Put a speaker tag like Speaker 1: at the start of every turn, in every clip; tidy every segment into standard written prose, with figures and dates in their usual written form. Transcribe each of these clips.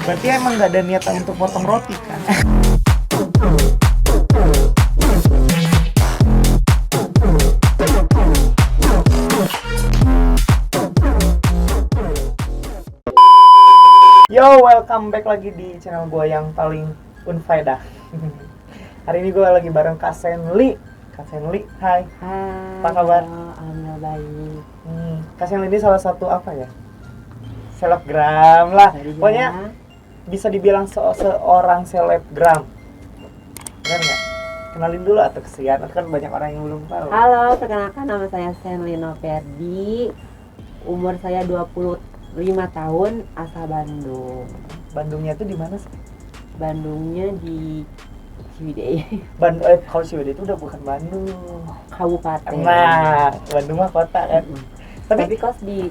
Speaker 1: Berarti emang nggak ada niatan untuk potong roti kan? Yo, welcome back lagi di channel gue yang paling unfaedah. Hari ini gue lagi bareng Kak Senli. Kak Senli, hai.
Speaker 2: Hai,
Speaker 1: Apa kabar?
Speaker 2: alhamdulillah baik.
Speaker 1: Kak Senli ini salah satu apa ya? Selebgram lah. Pokoknya bisa dibilang seorang selebgram. Benar nggak? Kenalin dulu atau kesian, kan banyak orang yang belum tahu.
Speaker 2: Halo, perkenalkan nama saya Senli Noverdi. Umur saya 25 tahun, asal Bandung.
Speaker 1: Bandungnya tuh di mana sih?
Speaker 2: Bandungnya di Ciwidey,
Speaker 1: Kalau Ciwidey itu udah bukan Bandung.
Speaker 2: kabupaten.
Speaker 1: Nah, Bandung mah kota kan.
Speaker 2: Tapi kos di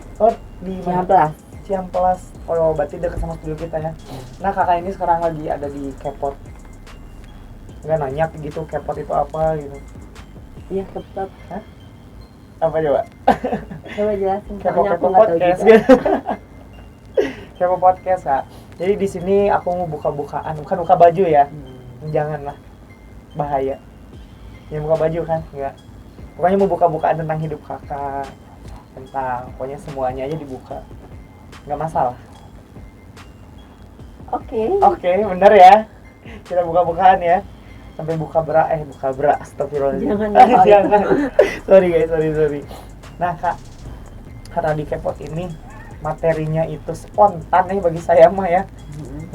Speaker 1: Di
Speaker 2: Ciamplas.
Speaker 1: Ciamplas. Oh, berarti dekat sama studio kita ya. Nah, kakak ini sekarang lagi ada di Kpot. Enggak nanya gitu, Kpot itu apa gitu.
Speaker 2: Iya, tetap.
Speaker 1: Hah? Apa coba?
Speaker 2: Coba jelasin.
Speaker 1: Kepo
Speaker 2: Soalnya aku
Speaker 1: Kepo
Speaker 2: nggak tahu
Speaker 1: podcast
Speaker 2: juga.
Speaker 1: gitu. Kepo podcast, Kak. Jadi di sini aku mau buka-bukaan, bukan buka baju ya. Janganlah. Bahaya. Ya buka baju kan? Enggak. Pokoknya mau buka-bukaan tentang hidup kakak. Tentang pokoknya semuanya aja dibuka. Enggak masalah. Oke, bener ya. Kita buka-bukaan ya. Sampai buka bra, astagfirullahaladzim.
Speaker 2: Jangan.
Speaker 1: Sorry guys, sorry. Nah kak, karena di Kpot ini materinya itu spontan nih bagi saya mah ya.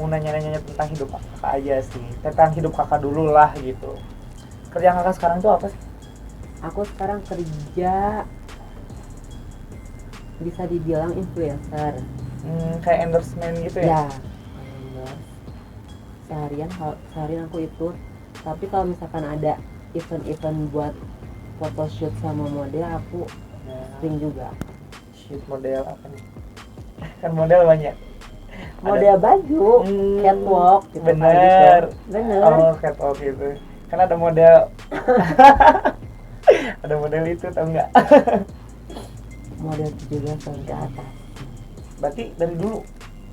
Speaker 1: Mau nanya-nanya tentang hidup kakak aja sih. Tentang hidup kakak dulu lah gitu. Kerjaan kakak sekarang tuh apa sih?
Speaker 2: Aku sekarang kerja bisa dibilang influencer.
Speaker 1: Kayak endorsement gitu ya?
Speaker 2: Ya, seharian aku itu. Tapi kalau misalkan ada event-event buat photoshoot sama model, aku sering juga.
Speaker 1: Shoot model apa nih? Kan model banyak.
Speaker 2: Model baju, catwalk gitu.
Speaker 1: Bener.
Speaker 2: Bener.
Speaker 1: Oh, catwalk gitu. Kan ada model. Ada model itu, tau nggak?
Speaker 2: Model 17 tahun ke atas.
Speaker 1: Berarti dari dulu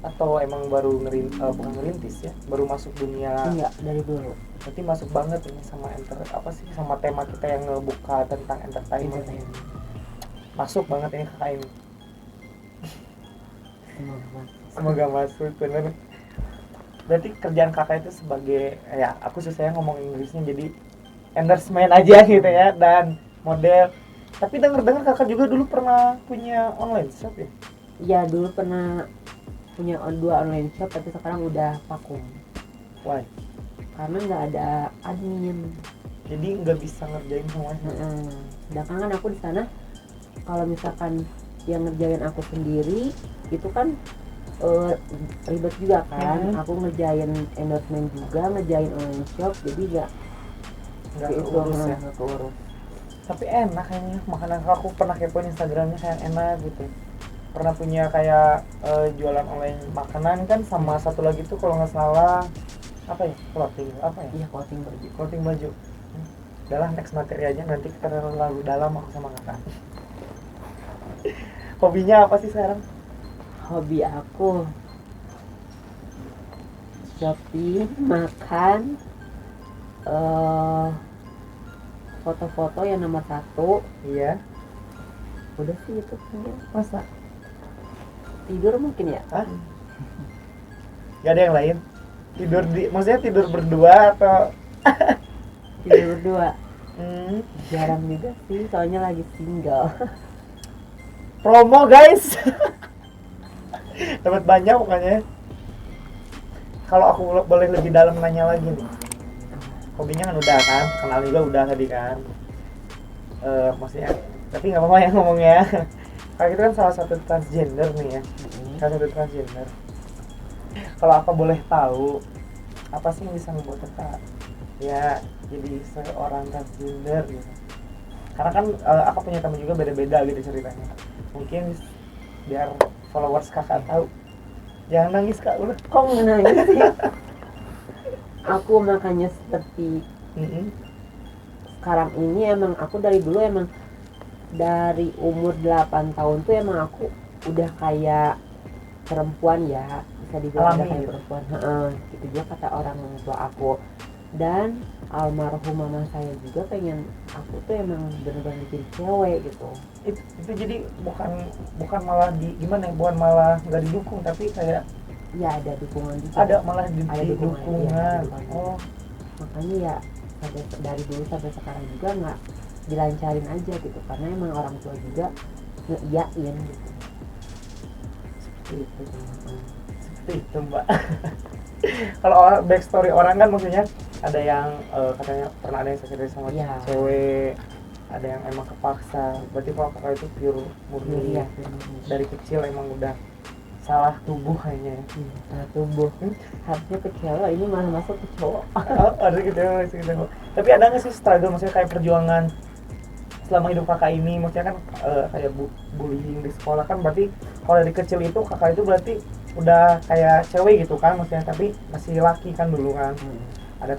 Speaker 1: atau emang baru bukan ngerintis ya, baru masuk dunia?
Speaker 2: Enggak, dari dulu.
Speaker 1: Berarti masuk banget ini sama sama tema kita yang ngebuka tentang entertainment. Masuk banget ini kakak ini. Semoga masuk bener. Berarti kerjaan kakak itu sebagai ya aku susah ngomong Inggrisnya, jadi endorsement aja gitu ya, dan model. Tapi dengar kakak juga dulu pernah punya online shop ya?
Speaker 2: Iya, dulu pernah punya 2 online shop, tapi sekarang udah vakum.
Speaker 1: Why?
Speaker 2: Karena nggak ada admin.
Speaker 1: Jadi nggak bisa ngerjain semuanya.
Speaker 2: Sedangkan kan aku di sana, kalau misalkan yang ngerjain aku sendiri itu kan ribet juga kan. Aku ngerjain endorsement juga, ngerjain online shop, jadi
Speaker 1: nggak keurus ya. Tapi enak kayaknya makanan. Aku pernah kepoin Instagramnya, kayak enak gitu. Pernah punya kayak jualan online makanan kan, sama satu lagi tuh kalau nggak salah apa ya, clothing apa ya?
Speaker 2: Iya,
Speaker 1: clothing baju. Udahlah, next materi aja, nanti kita terlalu dalam aku sama kakak. Hobinya apa sih sekarang?
Speaker 2: Hobi aku shopping, makan, foto-foto yang nomor 1.
Speaker 1: Iya.
Speaker 2: Udah sih itu punya.
Speaker 1: Masa?
Speaker 2: Tidur mungkin ya?
Speaker 1: Hah? Gak ada yang lain? Maksudnya tidur berdua atau?
Speaker 2: Tidur berdua. Jarang juga sih, soalnya lagi single.
Speaker 1: Promo guys. Dapat banyak pokoknya. Kalau aku boleh lebih dalam nanya lagi nih, hobinya kan udah kan, kenal juga udah tadi kan. Maksudnya, tapi nggak apa-apa ya ngomongnya. Kalau itu kan salah satu transgender nih ya, salah satu transgender. Kalau aku boleh tahu, apa sih yang bisa membuat kita ya jadi seorang transgender gitu? Karena kan aku punya teman juga beda-beda gitu ceritanya. Mungkin biar followers kakak tahu. Jangan nangis kak, udah.
Speaker 2: Kok nangis sih? Aku makanya seperti sekarang ini, emang aku dari dulu emang dari umur 8 tahun tuh emang aku udah kayak perempuan ya, bisa dibilang ada
Speaker 1: Alami
Speaker 2: kayak
Speaker 1: gitu.
Speaker 2: perempuan. Heeh, itu juga kata orang tua aku. Dan almarhum mama saya juga pengen aku tuh emang bener-bener jadi cewek gitu.
Speaker 1: Itu jadi bukan malah gimana ya, bukan malah nggak didukung, tapi kayak
Speaker 2: Ya ada dukungan juga.
Speaker 1: ada malah
Speaker 2: Ada dukungan, iya,
Speaker 1: dukungan.
Speaker 2: ada dukungan.
Speaker 1: Oh,
Speaker 2: Makanya ya dari dulu sampai sekarang juga nggak dilancarin aja gitu, karena emang orang tua juga ngeiyain gitu.
Speaker 1: seperti itu. Seperti itu, Mbak. Kalau backstory orang kan maksudnya ada yang katanya pernah ada yang sakit sama
Speaker 2: Iya.
Speaker 1: cewek, ada yang emang kepaksa. Berarti kalau kakak itu pure murni,
Speaker 2: Iya,
Speaker 1: dari kecil emang udah salah tubuh kayaknya ya.
Speaker 2: salah tubuh. Harusnya ke cewek, ini malah masuk ke cowok.
Speaker 1: Oh, ada gitu ya, masih gitu. Tapi ada nggak sih struggle, maksudnya kayak perjuangan selama hidup kakak ini, maksudnya kan kayak bullying di sekolah kan, berarti kalau dari kecil itu kakak itu berarti udah kayak cewek gitu kan, maksudnya tapi masih laki kan dulu kan. Ada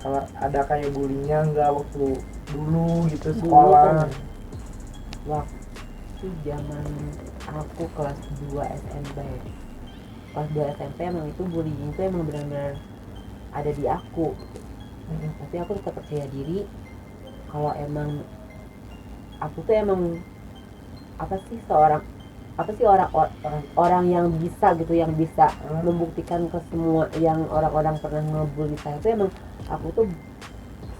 Speaker 1: kayak bullyingnya nggak waktu dulu gitu sekolah?
Speaker 2: Waktu zaman aku kelas 2 SMP. Kelas 2 SMP emang itu bullying itu emang benar-benar ada di aku. Tapi aku tetap percaya diri kalau emang aku tuh emang orang yang bisa gitu, yang bisa membuktikan ke semua yang orang-orang pernah ngebully saya itu emang aku tuh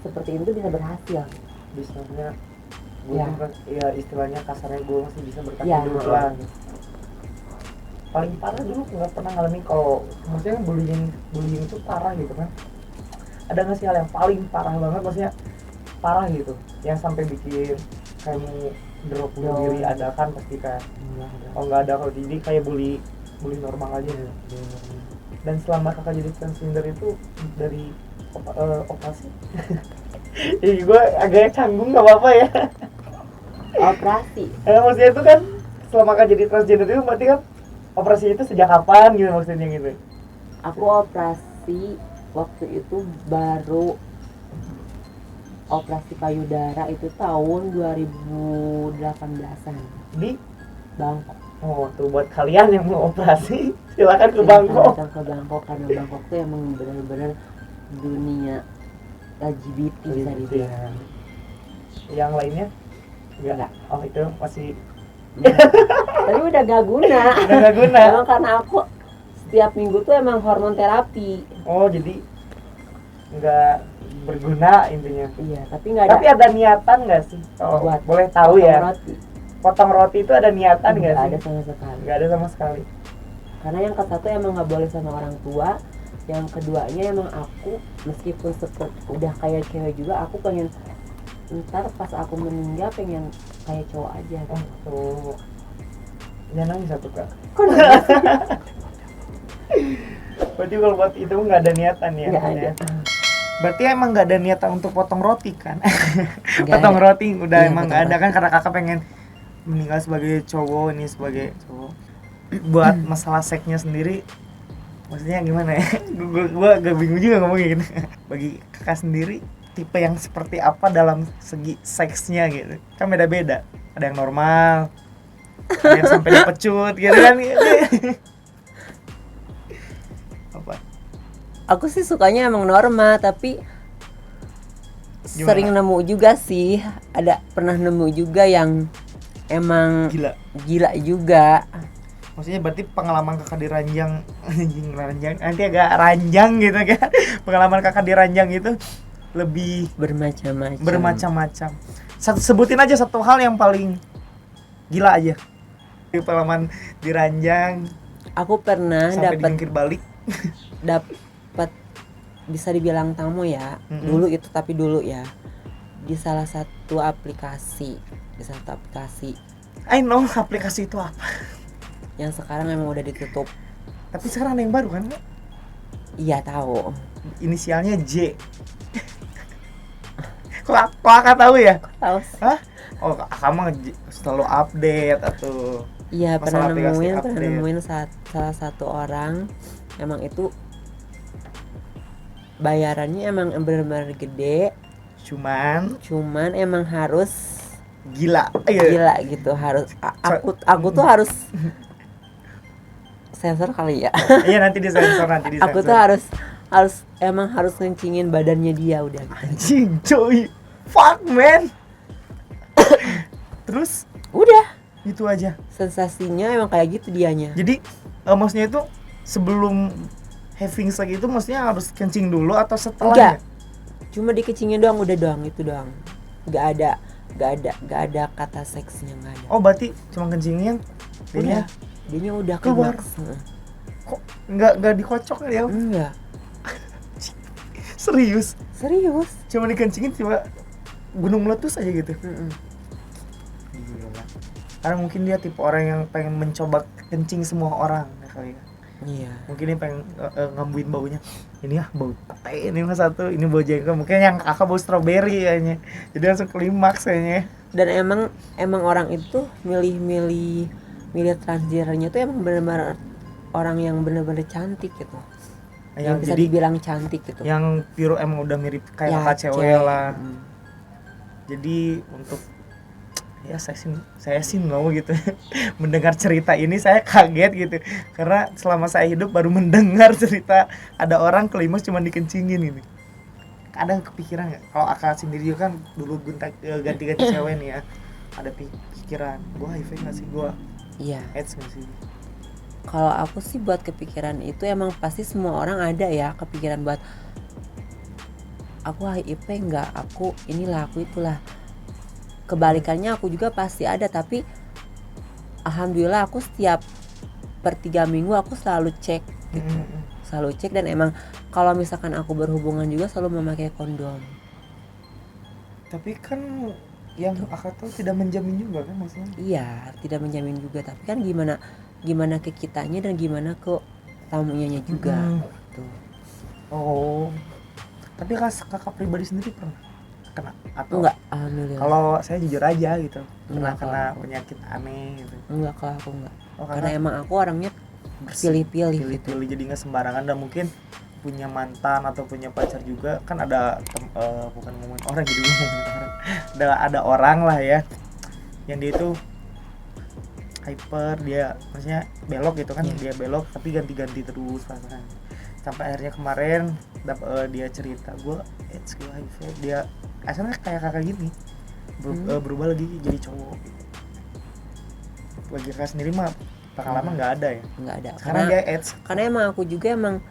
Speaker 2: seperti itu bisa berhasil.
Speaker 1: Bisanya gue
Speaker 2: Ya.
Speaker 1: ya istilahnya kasarnya gue masih bisa berkaki
Speaker 2: Ya.
Speaker 1: dulu lah. Paling parah dulu nggak pernah ngalamin, kalau maksudnya bullying itu parah gitu kan. Ada nggak sih hal yang paling parah banget, maksudnya parah gitu, yang sampai bikin kayak mau drop bunuh diri? Ada kan pasti kan. Oh nggak ada, kalau jadi kayak bully normal aja ya. Dan selama kakak jadi transgender itu dari operasi Ih, gue agak canggung, nggak apa-apa ya.
Speaker 2: Operasi.
Speaker 1: Maksudnya itu kan selama kakak jadi transgender itu berarti kan operasi itu sejak kapan gitu maksudnya gitu?
Speaker 2: Aku operasi waktu itu baru operasi payudara itu tahun 2018-an
Speaker 1: Di
Speaker 2: Bangkok.
Speaker 1: Oh tuh, buat kalian yang mau operasi silakan ke Bangkok.
Speaker 2: Datang ke Bangkok karena Bangkok tuh emang benar-benar dunia LGBT bisa dibilang.
Speaker 1: Yang lainnya enggak? Oh itu masih
Speaker 2: Tapi udah gak guna.
Speaker 1: udah nggak guna.
Speaker 2: Emang karena aku setiap minggu tuh emang hormon terapi.
Speaker 1: Oh jadi nggak berguna intinya.
Speaker 2: Iya, tapi nggak ada.
Speaker 1: Tapi ada niatan nggak sih? Oh,
Speaker 2: Buat
Speaker 1: boleh tahu ya?
Speaker 2: roti.
Speaker 1: Potong roti itu ada niatan nggak
Speaker 2: Nggak
Speaker 1: sih?
Speaker 2: ada sama sekali.
Speaker 1: Nggak ada sama sekali.
Speaker 2: Karena yang ke satu emang nggak boleh sama orang tua, yang keduanya emang aku meskipun udah kayak cewek juga, aku pengen ntar pas aku meninggal pengen kayak cowok aja gitu.
Speaker 1: Oh tuh. Jangan nangis satu kak.
Speaker 2: Kok nangis?
Speaker 1: Berarti kalau buat itu nggak ada niatan ya?
Speaker 2: Nggak ada.
Speaker 1: Berarti emang nggak ada niatan untuk potong roti kan?
Speaker 2: Nggak
Speaker 1: Potong
Speaker 2: ada.
Speaker 1: roti udah
Speaker 2: Iya,
Speaker 1: emang
Speaker 2: potong
Speaker 1: nggak ada
Speaker 2: roti.
Speaker 1: kan, karena kakak pengen meninggal sebagai cowok, ini sebagai cowok. Buat masalah seksnya sendiri, maksudnya gimana ya? Gua agak bingung juga ngomongnya gitu. Bagi kakak sendiri, tipe yang seperti apa dalam segi seksnya gitu? Kan beda-beda. Ada yang normal, ada yang sampai dipecut gitu kan? Apa?
Speaker 2: Aku sih sukanya emang normal, tapi
Speaker 1: Gimana?
Speaker 2: sering nemu juga sih. Pernah nemu juga yang emang gila juga.
Speaker 1: Maksudnya berarti pengalaman kakak di ranjang, ranjang, nanti agak ranjang gitu kan? Pengalaman kakak di ranjang itu lebih bermacam-macam. Sebutin aja satu hal yang paling gila aja. Pengalaman di ranjang
Speaker 2: Aku pernah
Speaker 1: sampai
Speaker 2: dapat
Speaker 1: dijungkir balik.
Speaker 2: bisa dibilang tamu ya. Dulu itu, tapi dulu ya di salah satu aplikasi.
Speaker 1: I know aplikasi itu apa.
Speaker 2: Yang sekarang memang udah ditutup.
Speaker 1: Tapi sekarang ada yang baru kan?
Speaker 2: Iya tahu.
Speaker 1: Inisialnya J. Kok kakak tahu ya?
Speaker 2: Tahu.
Speaker 1: Hah? Oh kamu selalu update atau?
Speaker 2: Iya, pernah
Speaker 1: Masalah aplikasi
Speaker 2: nemuin
Speaker 1: update.
Speaker 2: salah satu orang emang itu bayarannya emang benar-benar gede,
Speaker 1: Cuman
Speaker 2: emang harus
Speaker 1: gila.
Speaker 2: gila gitu, harus aku tuh harus sensor kali ya.
Speaker 1: Iya nanti disensor
Speaker 2: Aku tuh harus ngencingin badannya dia udah gitu.
Speaker 1: Anjing coy, fuck man. Terus
Speaker 2: Udah,
Speaker 1: gitu aja.
Speaker 2: sensasinya emang kayak gitu dianya.
Speaker 1: Jadi maksudnya itu sebelum having sex itu maksudnya harus kencing dulu atau setelahnya?
Speaker 2: Cuma dikecingin doang, udah doang, itu doang. Gak ada kata seksnya, gak ada.
Speaker 1: Oh berarti cuma kencingnya
Speaker 2: Udah, dianya udah
Speaker 1: keluar.
Speaker 2: klimaks.
Speaker 1: Kok nggak dikocok ya?
Speaker 2: Enggak,
Speaker 1: Serius? Cuma dikencingin tiba gunung meletus aja gitu? Gila. Karena mungkin dia tipe orang yang pengen mencoba kencing semua orang ya kali ya.
Speaker 2: Iya.
Speaker 1: Mungkin dia pengen ngambuin baunya. Ini ya bau pete, ini mah satu, ini bau jengkol. Mungkin yang kakak bau stroberi kayaknya. Jadi langsung klimaks kayaknya.
Speaker 2: Dan emang orang itu milih transgendernya tuh emang benar-benar orang yang benar-benar cantik gitu. Yang bisa
Speaker 1: jadi
Speaker 2: dibilang cantik gitu.
Speaker 1: yang Piro emang udah mirip kayak
Speaker 2: Ya,
Speaker 1: kakak cewek lah.
Speaker 2: Mm.
Speaker 1: Jadi untuk ya saya sih mau gitu mendengar cerita ini saya kaget gitu karena selama saya hidup baru mendengar cerita ada orang klimaks cuma dikencingin ini. Kadang kepikiran nggak kalau akak sendiri kan dulu ganti-ganti cewek nih ya, ada pikiran gua HIV nggak sih, gua
Speaker 2: Iya.
Speaker 1: AIDS nggak sih?
Speaker 2: Kalau aku sih buat kepikiran itu emang pasti semua orang ada ya kepikiran buat aku HIV enggak, aku inilah, aku itulah. Kebalikannya aku juga pasti ada, tapi alhamdulillah aku setiap per 3 minggu aku selalu cek gitu. Selalu cek, dan emang kalau misalkan aku berhubungan juga selalu memakai kondom.
Speaker 1: Tapi kan yang akak tahu tidak menjamin juga kan maksudnya?
Speaker 2: Iya, tidak menjamin juga, tapi kan gimana ke kitanya dan gimana ke tamunya juga gitu.
Speaker 1: Oh, tapi kakak pribadi sendiri pernah kena atau
Speaker 2: Enggak, alhamdulillah.
Speaker 1: kalau saya jujur aja gitu pernah
Speaker 2: Enggak,
Speaker 1: kena
Speaker 2: kalau
Speaker 1: penyakit aneh gitu.
Speaker 2: Enggak, kalau aku enggak.
Speaker 1: Oh,
Speaker 2: Karena emang aku orangnya pilih-pilih gitu.
Speaker 1: jadi nggak sembarangan, dan mungkin punya mantan atau punya pacar juga kan ada bukan ngomongin orang jadi ngomongin orang ada orang lah ya yang dia itu hyper, dia maksudnya belok gitu kan. Dia belok tapi ganti-ganti terus pasangan sampai akhirnya kemarin dia cerita gue AIDS, gue HIV, dia asalnya kayak kakak gini berubah lagi jadi cowok gitu. Bagi kakak sendiri mah pengalaman nggak ada ya?
Speaker 2: Nggak ada.
Speaker 1: Karena dia AIDS.
Speaker 2: Karena emang aku juga emang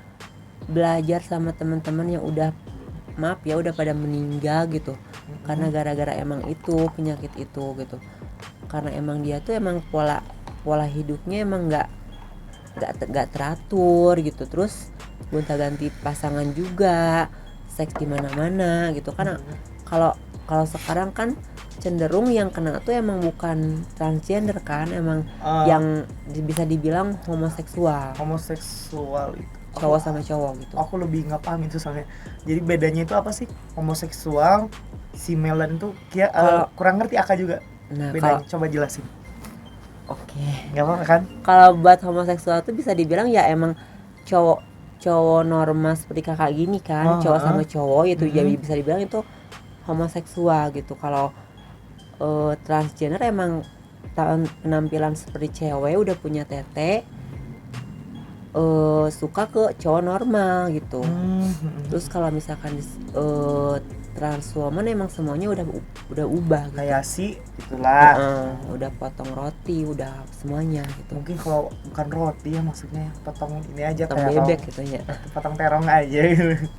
Speaker 2: belajar sama teman-teman yang udah udah pada meninggal gitu. Karena gara-gara emang itu penyakit itu gitu. Karena emang dia tuh emang pola hidupnya emang nggak teratur gitu. Terus gonta-ganti pasangan juga, seks di mana-mana gitu. Karena kalau sekarang kan cenderung yang kena tuh emang bukan transgender kan, emang yang bisa dibilang homoseksual
Speaker 1: itu
Speaker 2: cowok sama cowok gitu.
Speaker 1: Aku lebih nggak paham itu soalnya. Jadi bedanya itu apa sih homoseksual, si Melan tuh kurang ngerti akak juga.
Speaker 2: Nah,
Speaker 1: bedanya coba jelasin.
Speaker 2: Oke.
Speaker 1: Nggak apa kan?
Speaker 2: Kalau buat homoseksual tuh bisa dibilang ya emang cowok normal seperti kakak gini kan, cowok sama cowok itu jadi bisa dibilang itu homoseksual gitu. Kalau transgender emang penampilan seperti cewek, udah punya tete, suka ke cowok normal gitu. Terus kalau misalkan transwoman emang semuanya udah ubah gitu.
Speaker 1: Kayak sih itulah.
Speaker 2: Udah potong roti, udah semuanya gitu.
Speaker 1: Mungkin kalau bukan roti ya maksudnya potong ini aja,
Speaker 2: potong bebek gitu ya.
Speaker 1: Potong terong aja gitu.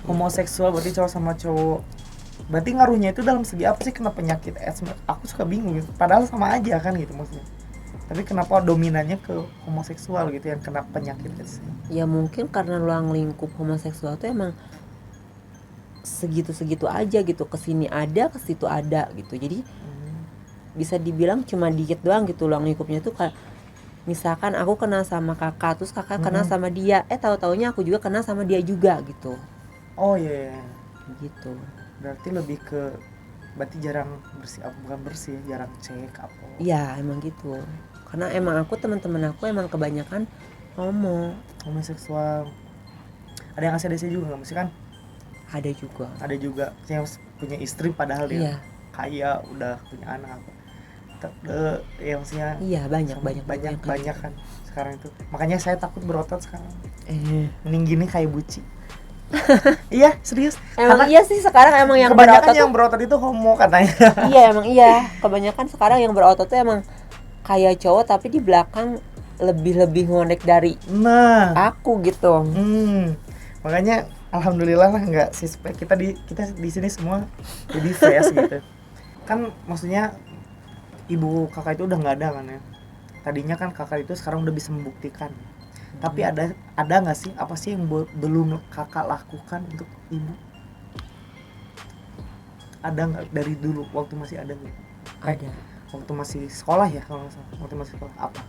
Speaker 1: Homoseksual berarti cowok sama cowok. Berarti ngaruhnya itu dalam segi apa sih kena penyakit AIDS? Aku suka bingung gitu. Padahal sama aja kan gitu maksudnya. Tapi kenapa dominannya ke homoseksual gitu yang kena penyakit AIDS?
Speaker 2: Ya mungkin karena ruang lingkup homoseksual tuh emang segitu-segitu aja gitu, kesini ada, ke situ ada gitu. Jadi bisa dibilang cuma dikit doang gitu ruang lingkupnya tuh. Misalkan aku kenal sama kakak, terus kakak kenal sama dia, tahu-taunya aku juga kenal sama dia juga gitu.
Speaker 1: Oh iya.
Speaker 2: Gitu.
Speaker 1: Berarti lebih ke jarang bukan bersih, jarang cek apa.
Speaker 2: Iya, emang gitu. Karena emang teman-teman aku emang kebanyakan
Speaker 1: homoseksual. Ada yang ACDC juga nggak mesti kan?
Speaker 2: Ada juga
Speaker 1: yang punya istri padahal dia
Speaker 2: iya.
Speaker 1: kaya, udah punya anak apa. ya maksudnya
Speaker 2: Iya, banyak
Speaker 1: banyak kan sekarang itu. Makanya saya takut berotot sekarang.
Speaker 2: Eh.
Speaker 1: Mending gini kayak buci. Iya, serius.
Speaker 2: Emang iya sih sekarang emang yang
Speaker 1: kebanyakan
Speaker 2: berotot
Speaker 1: yang berotot itu homo katanya.
Speaker 2: iya emang iya. Kebanyakan sekarang yang berotot tuh emang kayak cowok tapi di belakang lebih ngonek dari
Speaker 1: Nah,
Speaker 2: aku gitu.
Speaker 1: Makanya alhamdulillah lah nggak suspek kita di sini semua jadi fresh gitu. Kan maksudnya ibu kakak itu udah nggak ada kan ya. Tadinya kan kakak itu sekarang udah bisa membuktikan. Tapi ada nggak sih apa sih yang belum kakak lakukan untuk ibu? Ada nggak dari dulu waktu masih ada gitu?
Speaker 2: Ada.
Speaker 1: Waktu masih sekolah ya kalau nggak salah. Waktu masih sekolah apa?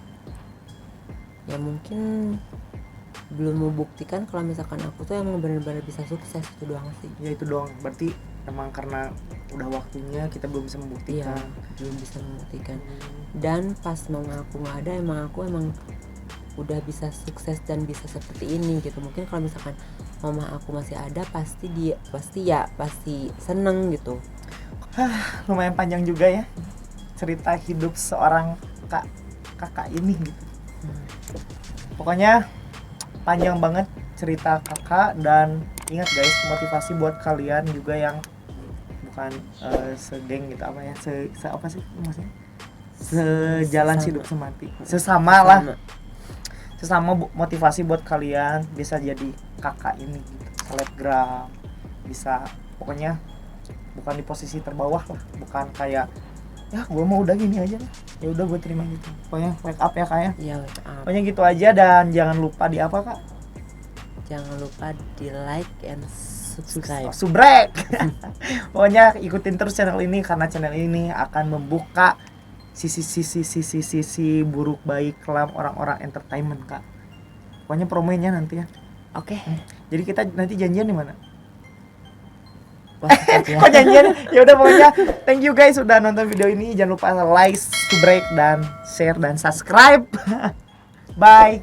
Speaker 2: Ya mungkin belum membuktikan kalau misalkan aku tuh emang benar-benar bisa sukses, itu doang sih.
Speaker 1: Ya itu doang. Berarti emang karena udah waktunya kita belum bisa
Speaker 2: Iya,
Speaker 1: membuktikan.
Speaker 2: belum bisa membuktikan. Dan pas mama aku nggak ada, aku emang udah bisa sukses dan bisa seperti ini gitu. Mungkin kalau misalkan mama aku masih ada, pasti seneng gitu.
Speaker 1: Lumayan panjang juga ya cerita hidup seorang kakak ini gitu. Pokoknya panjang banget cerita kakak, dan ingat guys, motivasi buat kalian juga yang bukan segeng gitu apa ya, apa sih maksudnya, sejalan hidup semati, sesama lah, sesama motivasi buat kalian bisa jadi kakak ini gitu, selebgram, bisa pokoknya bukan di posisi terbawah lah, bukan kayak ya gue mau udah gini aja lah, ya udah gue terima gitu. Pokoknya wake up ya kak ya.
Speaker 2: Iya, wake up.
Speaker 1: Pokoknya gitu aja, dan jangan lupa di apa kak?
Speaker 2: Jangan lupa di like and subscribe.
Speaker 1: Subrek. Pokoknya ikutin terus channel ini karena channel ini akan membuka sisi buruk baik kelam orang-orang entertainment kak. Pokoknya promonya nanti ya.
Speaker 2: Oke.
Speaker 1: Jadi kita nanti janjian di mana?
Speaker 2: Ya.
Speaker 1: Kok janjian? Ya udah pokoknya thank you guys sudah nonton video ini. Jangan lupa like, subrek, dan share dan subscribe. Bye.